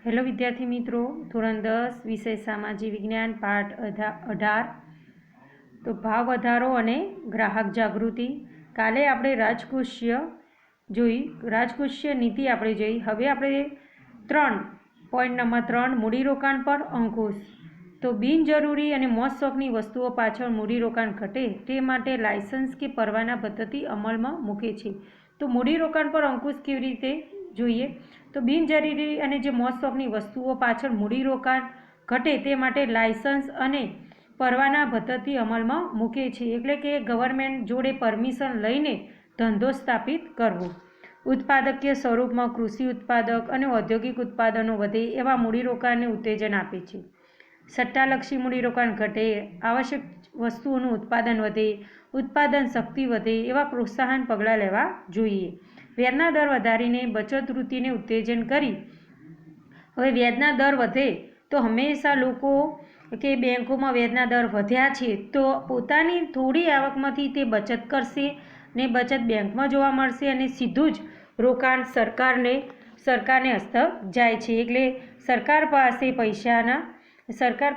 Hello વિદ્યાર્થી મિત્રો, ધોરણ 10 વિષય સામાજિક વિજ્ઞાન પાઠ 18 તો ભાવ વધારો અને ગ્રાહક જાગૃતિ. કાલે આપણે રાજકોષીય નીતિ આપણે જોઈ. હવે આપણે 3.3 મૂડીરોકાણ પર અંકુશ. તો બિનજરૂરી અને મોજ શોખની વસ્તુઓ પાછળ મૂડીરોકાણ ઘટે તે માટે લાયસન્સ કે પરવાના પદ્ધતિ અમલમાં મૂકે છે. તો મૂડીરોકાણ પર અંકુશ કેવી રીતે જોઈએ? તો બિનજરૂરી અને જે મોજ શોખની વસ્તુઓ પાછળ મૂડીરોકાણ ઘટે તે માટે લાયસન્સ અને પરવાના પદ્ધતિ અમલમાં મૂકે છે. એટલે કે ગવર્મેન્ટ જોડે પરમિશન લઈને ધંધો સ્થાપિત કરવો. ઉત્પાદકીય સ્વરૂપમાં કૃષિ ઉત્પાદક અને ઔદ્યોગિક ઉત્પાદનો વધે એવા મૂડીરોકાણને ઉત્તેજન આપે છે. સટ્ટાલક્ષી મૂડીરોકાણ ઘટે, આવશ્યક વસ્તુઓનું ઉત્પાદન વધે, ઉત્પાદન શક્તિ વધે એવા પ્રોત્સાહન પગલાં લેવા જોઈએ. વ્યાજના દર વધારીને બચત વૃત્તિને ઉત્તેજન કરી. હવે વ્યાજના દર વધે તો હંમેશા લોકો કે બેંકોમાં વ્યાજના દર વધ્યા છે તો પોતાની થોડી આવકમાંથી તે બચત કરશે ને બચત બેંકમાં જોવા મળશે અને સીધું જ રોકાણ સરકારને હસ્તક જાય છે. એટલે સરકાર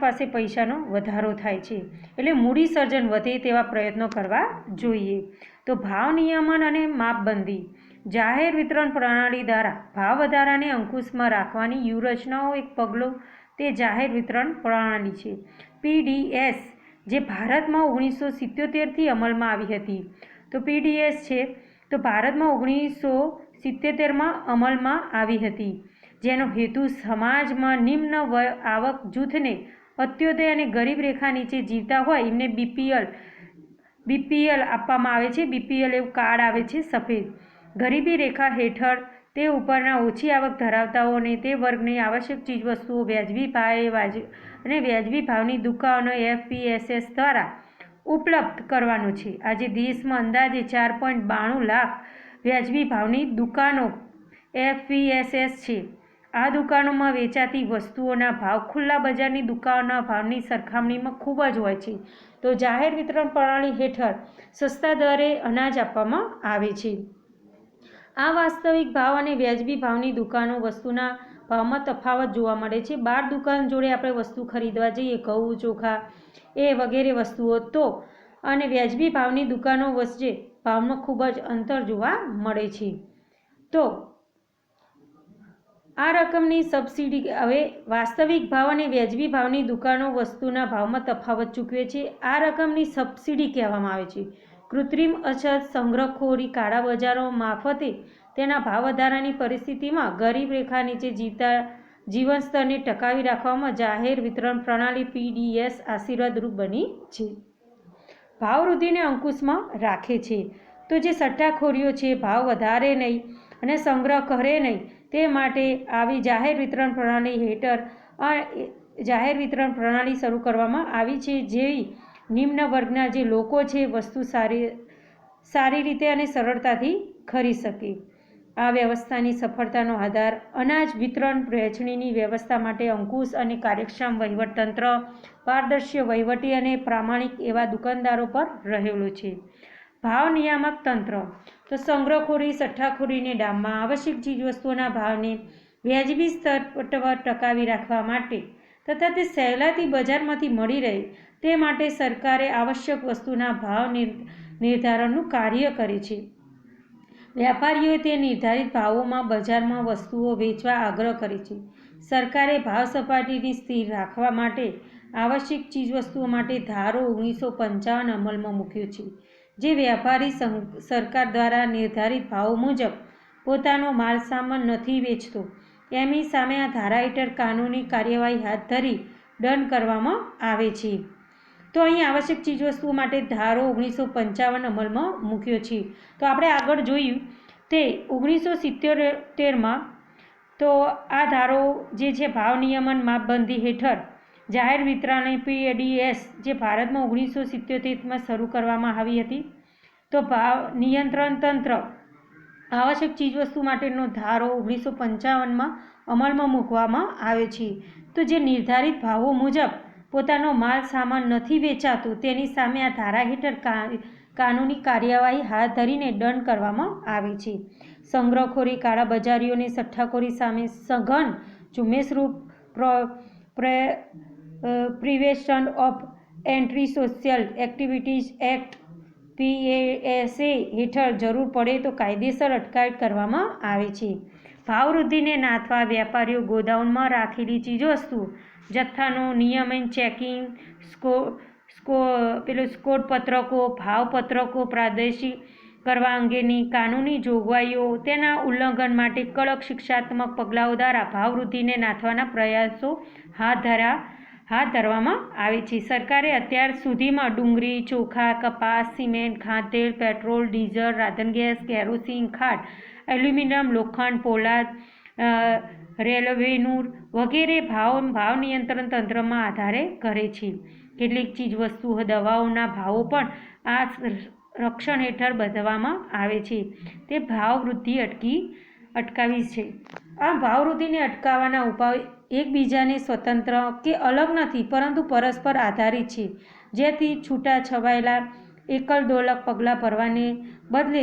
પાસે પૈસાનો વધારો થાય છે. એટલે મૂડી સર્જન વધે તેવા પ્રયત્નો કરવા જોઈએ. તો ભાવ નિયમન અને માપબંધી. જાહેર વિતરણ પ્રણાલી દ્વારા ભાવ વધારાને અંકુશમાં રાખવાની વ્યૂહરચનાઓ એક પગલું તે જાહેર વિતરણ પ્રણાલી છે, PDS, જે ભારતમાં 1977થી અમલમાં આવી હતી. તો PDS છે તો ભારતમાં 1977માં અમલમાં આવી હતી, જેનો હેતુ સમાજમાં નિમ્ન આવક જૂથને અત્યોદય અને ગરીબ રેખા નીચે જીવતા હોય એમને BPL આપવામાં આવે છે. BPL એવું કાર્ડ આવે છે સફેદ. ગરીબી રેખા હેઠળ તે ઉપરના ઓછી આવક ધરાવતાઓને તે વર્ગની આવશ્યક ચીજવસ્તુઓ વ્યાજબી ભાવની દુકાનો FPSS દ્વારા ઉપલબ્ધ કરવાનો છે. આજે દેશમાં અંદાજે 4.92 લાખ વ્યાજબી ભાવની દુકાનો FPSS છે. આ દુકાનોમાં વેચાતી વસ્તુઓના ભાવ ખુલ્લા બજારની દુકાનોના ભાવની સરખામણીમાં ખૂબ જ હોય છે. તો જાહેર વિતરણ પ્રણાલી હેઠળ સસ્તા દરે અનાજ આપવામાં આવે છે. આ વાસ્તવિક ભાવ અને વ્યાજબી ભાવની દુકાનો વસ્તુના ભાવમાં તફાવત જોવા મળે છે. બાર દુકાન જોડે આપણે વસ્તુ ખરીદવા જઈએ, ઘઉં, ચોખા એ વગેરે વસ્તુઓ, તો અને વ્યાજબી ભાવની દુકાનો વચ્ચે ભાવમાં ખૂબ જ અંતર જોવા મળે છે. તો આ રકમની સબસિડી. હવે વાસ્તવિક ભાવ અને વ્યાજબી ભાવની દુકાનો વસ્તુના ભાવમાં તફાવત ચૂકવે છે. આ રકમની સબસિડી કહેવામાં આવે છે. કૃત્રિમ અછત, સંગ્રહખોરી, કાળા બજારો મારફતે તેના ભાવ વધારાની પરિસ્થિતિમાં ગરીબ રેખા નીચે જીવતા જીવન સ્તરને ટકાવી રાખવામાં જાહેર વિતરણ પ્રણાલી PDS આશીર્વાદરૂપ બની છે. ભાવ વૃદ્ધિને અંકુશમાં રાખે છે. તો જે સટ્ટાખોરીઓ છે ભાવ વધારે નહીં અને સંગ્રહ કરે નહીં તે માટે આવી જાહેર વિતરણ પ્રણાલી હેઠળ જાહેર વિતરણ પ્રણાલી શરૂ કરવામાં આવી છે, જેવી નિમ્ન વર્ગના જે લોકો છે વસ્તુ સારી રીતે અને સરળતાથી ખરીદી શકે. આ વ્યવસ્થાની સફળતાનો આધાર અનાજ વિતરણ વહેંચણીની વ્યવસ્થા માટે અંકુશ અને કાર્યક્ષમ વહીવટતંત્ર, પારદર્શી વહીવટી અને પ્રામાણિક એવા દુકાનદારો પર રહેલો છે. ભાવ નિયામક તંત્ર. તો સંગ્રહખોરી, સટ્ટાખોરીને ડામવા, આવશ્યક ચીજવસ્તુઓના ભાવને વ્યાજબી સ્તર પર ટકાવી રાખવા માટે તથા તે સહેલાઈથી બજારમાંથી મળી રહે તે માટે સરકારે આવશ્યક વસ્તુના ભાવ નિર્ધારણનું કાર્ય કરે છે. વ્યાપારીઓએ તે નિર્ધારિત ભાવોમાં બજારમાં વસ્તુઓ વેચવા આગ્રહ કરે છે. સરકારે ભાવ સપાટીને સ્થિર રાખવા માટે આવશ્યક ચીજવસ્તુઓ માટે ધારો 1955 અમલમાં મૂક્યો છે, જે વ્યાપારી સરકાર દ્વારા નિર્ધારિત ભાવો મુજબ પોતાનો માલ સામાન નથી વેચતો એમની સામે આ ધારા હેઠળ કાનૂની કાર્યવાહી હાથ ધરી દંડ કરવામાં આવે છે. તો અહીં આવશ્યક ચીજવસ્તુઓ માટે ધારો 1955 અમલમાં મૂક્યો છે. તો આપણે આગળ જોયું તે 1977માં તો આ ધારો જે છે ભાવ નિયમન માપબંધી હેઠળ જાહેર વિતરણ PDS જે ભારતમાં 1977માં શરૂ કરવામાં આવી હતી. તો ભાવ નિયંત્રણ તંત્ર આવશ્યક ચીજવસ્તુ માટેનો ધારો 1955માં અમલમાં મૂકવામાં આવ્યો છે. તો જે નિર્ધારિત ભાવો મુજબ પોતાનો માલ સામાન નથી વેચાતો તેની સામે આ ધારા હેઠળ કાનૂની કાર્યવાહી હાથ ધરીને દંડ કરવામાં આવે છે. સંગ્રહખોરી, કાળા બજારીઓને સટ્ટાખોરી સામે સઘન ઝુંબેશરૂપ prevention of anti social activities act PASA હેઠળ જરૂર પડે તો કાયદેસર અટકાયત કરવામાં આવે છે. ભાવવૃદ્ધિને નાથવા વેપારીઓ ગોડાઉનમાં રાખેલી ચીજવસ્તુ જથ્થાનું નિયમિત ચેકિંગ, સ્કોડપત્રકો, ભાવપત્રકો પ્રાદેશિક કરવા અંગેની કાનૂની જોગવાઈઓ, તેના ઉલ્લંઘન માટે કડક શિક્ષાત્મક પગલાઓ દ્વારા ભાવવૃદ્ધિને નાથવાના પ્રયાસો હાથ ધરવામાં આવે છે. સરકારે અત્યાર સુધીમાં ડુંગળી, ચોખા, કપાસ, સિમેન્ટ, ખાદ્યતેલ, પેટ્રોલ, ડીઝલ, રાંધણ ગેસ, કેરોસીન, ખાંડ, એલ્યુમિનિયમ, લોખંડ, પોલાદ, રેલવેનું વગેરે ભાવ નિયંત્રણ તંત્રમાં આધારે કરે છે. કેટલીક ચીજવસ્તુઓ, દવાઓના ભાવો પણ આ રક્ષણ હેઠળ બાંધવામાં આવે છે. તે ભાવવૃદ્ધિ અટકાવી છે. આ ભાવવૃદ્ધિને અટકાવવાના ઉપાય એકબીજાને સ્વતંત્ર કે અલગ નથી, પરંતુ પરસ્પર આધારિત છે. જેથી છૂટા છવાયેલા એકલ-દોકલ પગલાં ભરવાને બદલે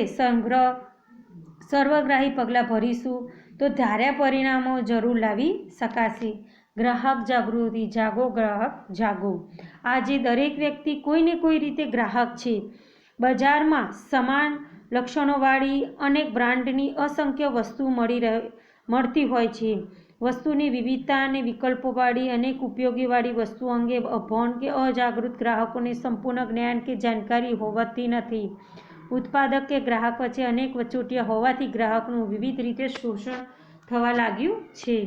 સર્વગ્રાહી પગલાં ભરીશું તો ધાર્યા પરિણામો જરૂર લાવી શકાશે. ગ્રાહક જાગૃતિ. જાગો ગ્રાહક જાગો. આજે દરેક વ્યક્તિ કોઈને કોઈ રીતે ગ્રાહક છે. બજારમાં સમાન લક્ષણોવાળી અનેક બ્રાન્ડની અસંખ્ય વસ્તુ મળતી હોય છે. વસ્તુની વિવિધતા અને વિકલ્પોવાળી અનેક ઉપયોગીવાળી વસ્તુ અંગે અભણ કે અજાગૃત ગ્રાહકોને સંપૂર્ણ જ્ઞાન કે જાણકારી હોવાતી નથી. ઉત્પાદક કે ગ્રાહક વચ્ચે અનેક વચોટિયા હોવાથી ગ્રાહકનું વિવિધ રીતે શોષણ થવા લાગ્યું છે.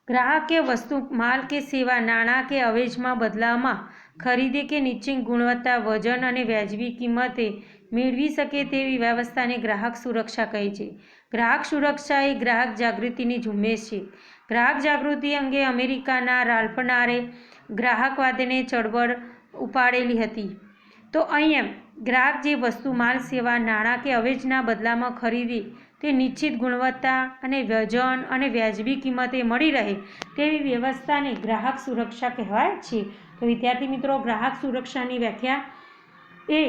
ગ્રાહકે વસ્તુ, માલ કે સેવા નાણાં કે અવેજમાં બદલામાં ખરીદે કે નીચી ગુણવત્તા, વજન અને વાજબી કિંમતે મેળવી શકે તેવી વ્યવસ્થાને ગ્રાહક સુરક્ષા કહે છે. ગ્રાહક સુરક્ષા એ ગ્રાહક જાગૃતિની ઝુંબેશ છે. ગ્રાહક જાગૃતિ અંગે અમેરિકાના રાલ્ફ નારે ગ્રાહકવાદની ચળવળ ઉપાડેલી હતી. તો અહીંયા ગ્રાહક જે વસ્તુ, માલ, સેવા નાણાં કે અવેજના બદલામાં ખરીદે તે નિશ્ચિત ગુણવત્તા અને વજન અને વાજબી કિંમતે મળી રહે તેવી વ્યવસ્થાને ગ્રાહક સુરક્ષા કહેવાય છે. તો વિદ્યાર્થી મિત્રો, ગ્રાહક સુરક્ષાની વ્યાખ્યા એ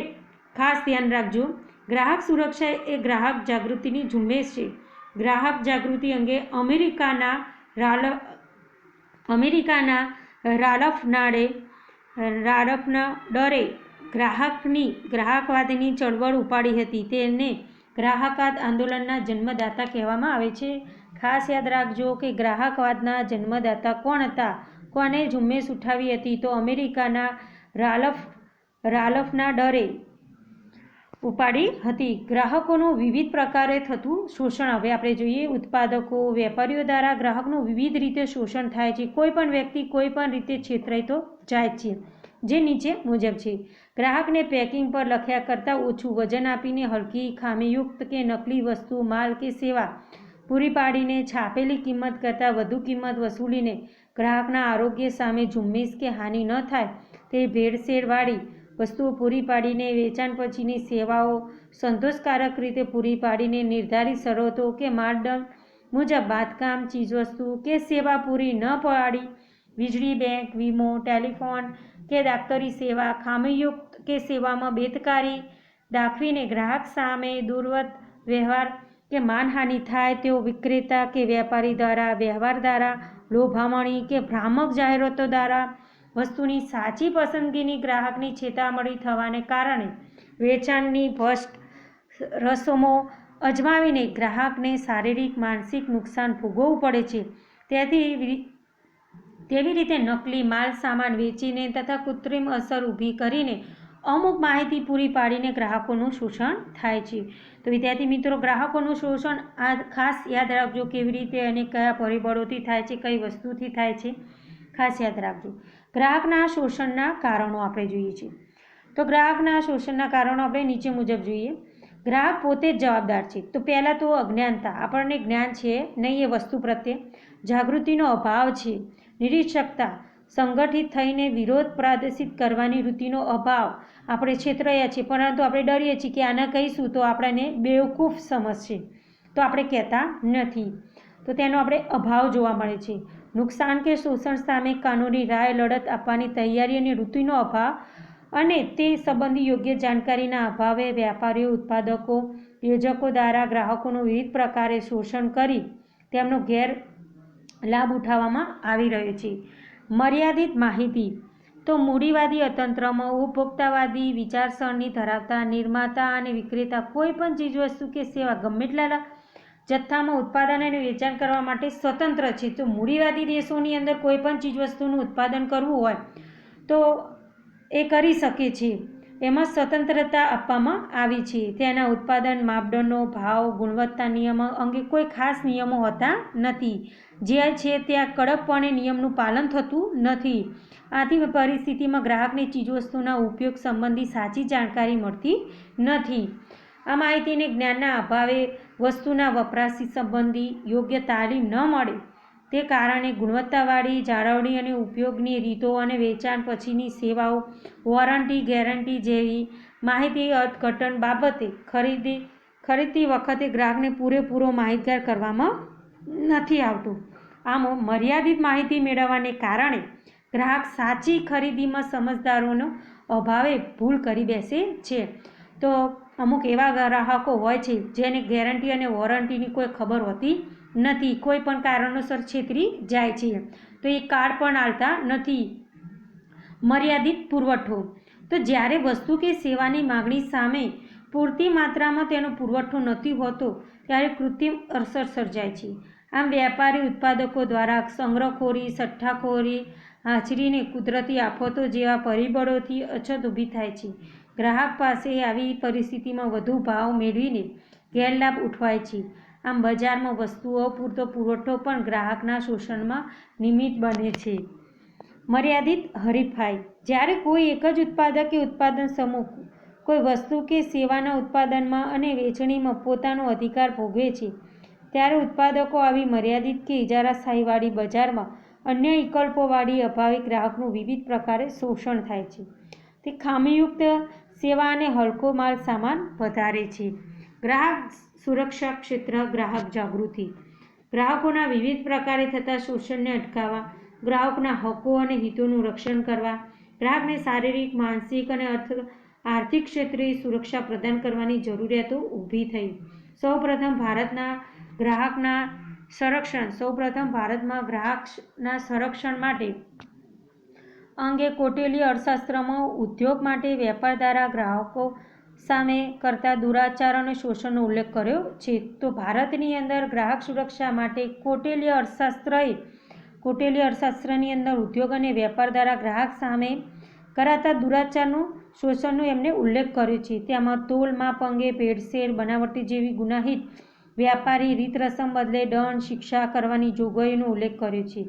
ખાસ ધ્યાન રાખજો. ગ્રાહક સુરક્ષા એ ગ્રાહક જાગૃતિની ઝુંબેશ છે. ગ્રાહક જાગૃતિ અંગે અમેરિકાના રાલ્ફના ડરે ગ્રાહકવાદની ચળવળ ઉપાડી હતી. તેને ગ્રાહકવાદ આંદોલનના જન્મદાતા કહેવામાં આવે છે. ખાસ યાદ રાખજો કે ગ્રાહકવાદના જન્મદાતા કોણ હતા, કોને ઝુંબેશ ઉઠાવી હતી, તો અમેરિકાના રાલ્ફના ડરે ઉપાડી હતી. ગ્રાહકોનું વિવિધ પ્રકારે થતું શોષણ હવે આપણે જોઈએ. ઉત્પાદકો, વેપારીઓ દ્વારા ગ્રાહકનું વિવિધ રીતે શોષણ થાય છે. કોઈ પણ વ્યક્તિ કોઈ પણ રીતે છેતરાઈ તો જાય છે, જે નીચે મુજબ છે. ગ્રાહકને પેકિંગ પર લખ્યા કરતાં ઓછું વજન આપીને હલકી, ખામીયુક્ત કે નકલી વસ્તુ, માલ કે સેવા પૂરી પાડીને છાપેલી કિંમત કરતાં વધુ કિંમત વસૂલીને ગ્રાહકના આરોગ્ય સામે ઝુંબેશ કે હાનિ ન થાય તે ભેળસેળવાળી વસ્તુઓ પૂરી પાડીને વેચાણ પછીની સેવાઓ સંતોષકારક રીતે પૂરી પાડીને નિર્ધારિત શરતો કે માપદંડ મુજબ બાંધકામ ચીજવસ્તુ કે સેવા પૂરી ન પાડી વીજળી, બેંક, વીમો, ટેલિફોન કે દાક્તરી સેવા ખામીયુક્ત કે સેવામાં બેદરકારી દાખવીને ગ્રાહક સામે દુર્વત વ્યવહાર કે માનહાનિ થાય તેઓ વિક્રેતા કે વેપારી દ્વારા વ્યવહાર દ્વારા લોભામણી કે ભ્રામક જાહેરાતો દ્વારા વસ્તુની સાચી પસંદગીની ગ્રાહકની છેતરપિંડી થવાને કારણે વેચાણની ભ્રષ્ટ રસમો અજમાવીને ગ્રાહકને શારીરિક, માનસિક નુકસાન ભોગવવું પડે છે. તેવી રીતે નકલી માલ સામાન વેચીને તથા કૃત્રિમ અસર ઊભી કરીને અમુક માહિતી પૂરી પાડીને ગ્રાહકોનું શોષણ થાય છે. તો વિદ્યાર્થી મિત્રો, ગ્રાહકોનું શોષણ આ ખાસ યાદ રાખજો કેવી રીતે અને કયા પરિબળોથી થાય છે, કઈ વસ્તુથી થાય છે, ખાસ યાદ રાખજો. ગ્રાહકના શોષણના કારણો આપણે જોઈએ છીએ. તો ગ્રાહકના શોષણના કારણો આપણે નીચે મુજબ જોઈએ. ગ્રાહક પોતે જ જવાબદાર છે. તો પહેલાં તો અજ્ઞાનતા, આપણને જ્ઞાન છે નહીં એ વસ્તુ પ્રત્યે. જાગૃતિનો અભાવ છે. નિરીક્ષકતા, સંગઠિત થઈને વિરોધ પ્રદર્શિત કરવાની વૃત્તિનો અભાવ. આપણે છેતરાયા છીએ, પરંતુ આપણે ડરીએ છીએ કે આને કહીશું તો આપણને બેવકૂફ સમજશે, તો આપણે કહેતા નથી. તો તેનો આપણે અભાવ જોવા મળે છે. નુકસાન કે શોષણ સામે કાનૂની રાય લડત આપવાની તૈયારી અને વૃત્તિનો અભાવ અને તે સંબંધી યોગ્ય જાણકારીના અભાવે વેપારીઓ, ઉત્પાદકો, યોજકો દ્વારા ગ્રાહકોનું વિવિધ પ્રકારે શોષણ કરી તેમનો લાભ ઉઠાવવામાં આવી રહ્યો છે. મર્યાદિત માહિતી. તો મૂડીવાદી અર્થતંત્રમાં ઉપભોક્તાવાદી વિચારસરણી ધરાવતા નિર્માતા અને વિક્રેતા કોઈ પણ ચીજવસ્તુ કે સેવા ગમે એટલા જથ્થામાં ઉત્પાદન અને વેચાણ કરવા માટે સ્વતંત્ર છે. તો મૂડીવાદી દેશોની અંદર કોઈ પણ ચીજવસ્તુનું ઉત્પાદન કરવું હોય તો એ કરી શકે છે. એમાં સ્વતંત્રતા આપવામાં આવી છે. તેના ઉત્પાદન માપદંડો, ભાવ, ગુણવત્તા નિયમો અંગે કોઈ ખાસ નિયમો હોતા નથી. જે છે ત્યાં કડકપણે નિયમનું પાલન થતું નથી. આથી પરિસ્થિતિમાં ગ્રાહકને ચીજવસ્તુના ઉપયોગ સંબંધી સાચી જાણકારી મળતી નથી. આ માહિતીને જ્ઞાનના અભાવે વસ્તુના વપરાશ સંબંધી યોગ્ય તાલીમ ન મળે તે કારણે ગુણવત્તાવાળી જાળવણી અને ઉપયોગની રીતો અને વેચાણ પછીની સેવાઓ, વોરંટી, ગેરંટી જેવી માહિતી અર્થઘટન બાબતે ખરીદતી વખતે ગ્રાહકને પૂરેપૂરો માહિતગાર કરવામાં નથી આવતો. આમ મર્યાદિત માહિતી મેળવવાને કારણે ગ્રાહક સાચી ખરીદીમાં સમજદારોનો અભાવે ભૂલ કરી બેસે છે. તો અમુક એવા ગ્રાહકો હોય છે જેને ગેરંટી અને વોરંટીની કોઈ ખબર હોતી નથી. કોઈ પણ કારણોસર છેતરી જાય છે તો એ કાર્ડ પણ આલતા નથી. મર્યાદિત પુરવઠો. તો જ્યારે વસ્તુ કે સેવાની માગણી સામે પૂરતી માત્રામાં તેનો પુરવઠો નથી હોતો ત્યારે કૃત્રિમ અસર સર્જાય છે. આમ વ્યાપારી ઉત્પાદકો દ્વારા સંગ્રહખોરી, સટ્ટાખોરી આચરીને કુદરતી આફતો જેવા પરિબળોથી અછત ઊભી થાય છે. ગ્રાહક પાસે આવી પરિસ્થિતિમાં વધુ ભાવ મેળવીને ગેરલાભ ઉઠવાય છે. આમ બજારમાં વસ્તુઓ પૂરતો પુરવઠો પણ ગ્રાહકના શોષણમાં નિમિત્ત બને છે. મર્યાદિત હરીફાઈ. જ્યારે કોઈ એક જ ઉત્પાદક કે ઉત્પાદન સમૂહ કોઈ વસ્તુ કે સેવાના ઉત્પાદનમાં અને વેચણીમાં પોતાનો અધિકાર ભોગવે છે ત્યારે ઉત્પાદકો આવી મર્યાદિત કે ઇજારાશાહીવાળી બજારમાં અન્ય વિકલ્પોવાળી અભાવે ગ્રાહકનું વિવિધ પ્રકારે શોષણ થાય છે. તે ખામીયુક્ત સેવા અને હલકો માલ સામાન વધારે છે. ગ્રાહક સુરક્ષા ક્ષેત્ર ગ્રાહક જાગૃતિ. ગ્રાહકોના વિવિધ પ્રકારે થતા શોષણને અટકાવવા, ગ્રાહકના હકો અને હિતોનું રક્ષણ કરવા, ગ્રાહકને શારીરિક, માનસિક અને આર્થિક ક્ષેત્રે સુરક્ષા પ્રદાન કરવાની જરૂરિયાતો ઊભી થઈ. સૌપ્રથમ ભારતમાં ગ્રાહકના સંરક્ષણ માટે અંગે કૌટિલ્ય અર્થશાસ્ત્રમાં ઉદ્યોગ માટે વેપાર દ્વારા ગ્રાહકો સામે કરતા દુરાચાર અને શોષણનો ઉલ્લેખ કર્યો છે. તો ભારતની અંદર ગ્રાહક સુરક્ષા માટે કૌટિલ્ય અર્થશાસ્ત્રની અંદર ઉદ્યોગ અને વેપાર દ્વારા ગ્રાહક સામે કરાતા દુરાચારનું, શોષણનો એમને ઉલ્લેખ કર્યો છે. તેમાં તોલ માપ અંગે ભેળસેળ, બનાવટી જેવી ગુનાહિત વ્યાપારી રીત રસમ બદલે દંડ, શિક્ષા કરવાની જોગવાઈનો ઉલ્લેખ કર્યો છે.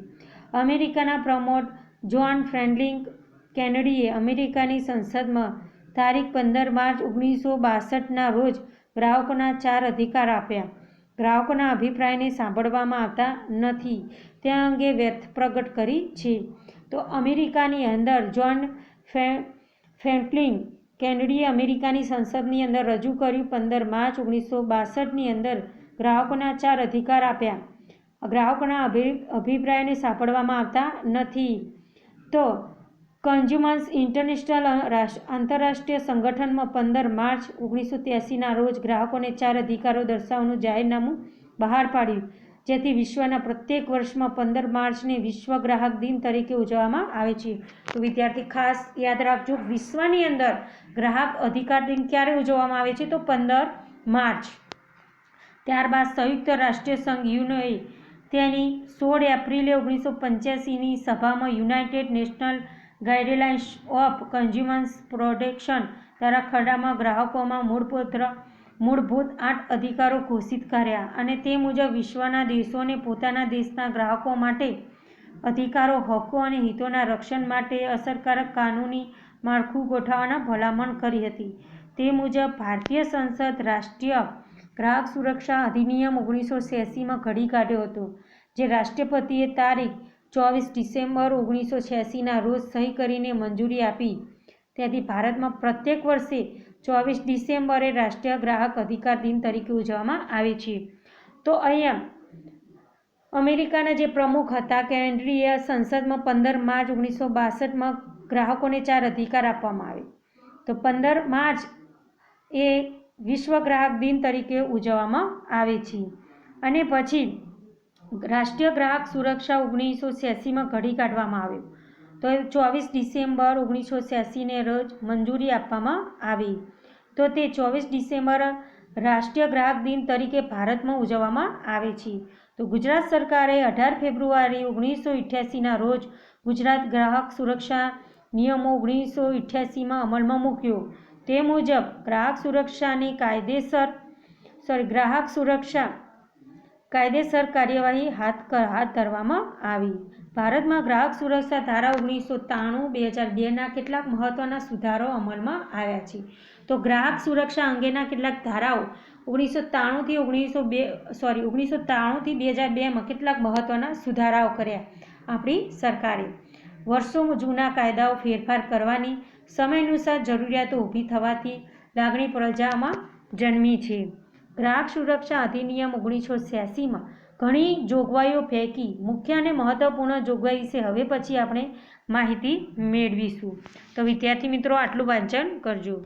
અમેરિકાના પ્રમોટર જ્હોન ફ્રેડરિક કેનેડીએ અમેરિકાની સંસદમાં તારીખ 15 માર્ચ 1962ના રોજ ગ્રાહકોના 4 અધિકાર આપ્યા. ગ્રાહકોના અભિપ્રાયને સાંભળવામાં આવતા નથી તે અંગે વ્યર્થ પ્રગટ કરી છે. તો અમેરિકાની અંદર જ્હોન ફ્રેન્કલિન કેનેડીએ અમેરિકાની સંસદની અંદર રજૂ કર્યું 15 માર્ચ 1962ની અંદર ગ્રાહકોના 4 અધિકાર આપ્યા. ગ્રાહકોના અભિપ્રાયને સાંભળવામાં આવતા નથી. તો કન્ઝ્યુમર્સ ઇન્ટરનેશનલ આંતરરાષ્ટ્રીય સંગઠનમાં 15 માર્ચ 1983ના રોજ ગ્રાહકોને 4 અધિકારો દર્શાવવાનું જાહેરનામું બહાર પાડ્યું, જેથી વિશ્વના પ્રત્યેક વર્ષમાં 15 માર્ચને વિશ્વ ગ્રાહક દિન તરીકે ઉજવવામાં આવે છે. તો વિદ્યાર્થી ખાસ યાદ રાખજો, વિશ્વની અંદર ગ્રાહક અધિકાર દિન ક્યારે ઉજવવામાં આવે છે? તો 15 માર્ચ. ત્યારબાદ સંયુક્ત રાષ્ટ્ર સંઘ યુએનએ તેની 16 એપ્રિલે 1985ની સભામાં United national guidelines of consumer protection દ્વારા ખરડામાં ગ્રાહકોમાં મૂળભૂત 8 અધિકારો ઘોષિત કર્યા અને તે મુજબ વિશ્વના દેશોને પોતાના દેશના ગ્રાહકો માટે અધિકારો, હકો અને હિતોના રક્ષણ માટે અસરકારક કાનૂની માળખું ગોઠવવાની ભલામણ કરી હતી. તે મુજબ ભારતીય સંસદ રાષ્ટ્રીય ગ્રાહક સુરક્ષા અધિનિયમ 1986માં ઘડી કાઢ્યો હતો, જે રાષ્ટ્રપતિએ તારીખ 24 ડિસેમ્બર 1986ના રોજ સહી કરીને મંજૂરી આપી. ત્યાંથી ભારતમાં પ્રત્યેક વર્ષે 24 ડિસેમ્બરે રાષ્ટ્રીય ગ્રાહક અધિકાર દિન તરીકે ઉજવવામાં આવે છે. તો અહીંયા અમેરિકાના જે પ્રમુખ હતા કેનેડીએ સંસદમાં 15 માર્ચ 1962માં ગ્રાહકોને 4 અધિકાર આપવામાં આવે. તો 15 માર્ચ એ વિશ્વ ગ્રાહક દિન તરીકે ઉજવવામાં આવે છે. અને પછી રાષ્ટ્રીય ગ્રાહક સુરક્ષા 1986માં ઘડી કાઢવામાં આવ્યો. તો 24 ડિસેમ્બર 1986ને રોજ મંજૂરી આપવામાં આવી. તો તે 24 ડિસેમ્બર રાષ્ટ્રીય ગ્રાહક દિન તરીકે ભારતમાં ઉજવવામાં આવે છે. તો ગુજરાત સરકારે 18 ફેબ્રુઆરી 1988ના રોજ ગુજરાત ગ્રાહક સુરક્ષા નિયમો 1988માં અમલમાં મૂક્યો. તે મુજબ ગ્રાહક સુરક્ષાની ગ્રાહક સુરક્ષા કાયદેસર કાર્યવાહી હાથ ધરવામાં આવી. ભારતમાં ગ્રાહક સુરક્ષા ધારા 1993-2002ના કેટલાક મહત્વના સુધારો અમલમાં આવ્યા છે. તો ગ્રાહક સુરક્ષા અંગેના કેટલાક ધારાઓ 1993થી 2002માં કેટલાક મહત્વના સુધારાઓ કર્યા આપણી સરકારે. વર્ષો જૂના કાયદાઓ ફેરફાર કરવાની સમયાનુસાર જરૂરિયાતો ઊભી થવાથી લાગણી પ્રજામાં જન્મી છે. ગ્રાહક સુરક્ષા અધિનિયમ 1986માં ઘણી જોગવાઈઓ પૈકી મુખ્ય અને મહત્વપૂર્ણ જોગવાઈ વિશે હવે પછી આપણે માહિતી મેળવીશું. તો વિદ્યાર્થી મિત્રો આટલું વાંચન કરજો.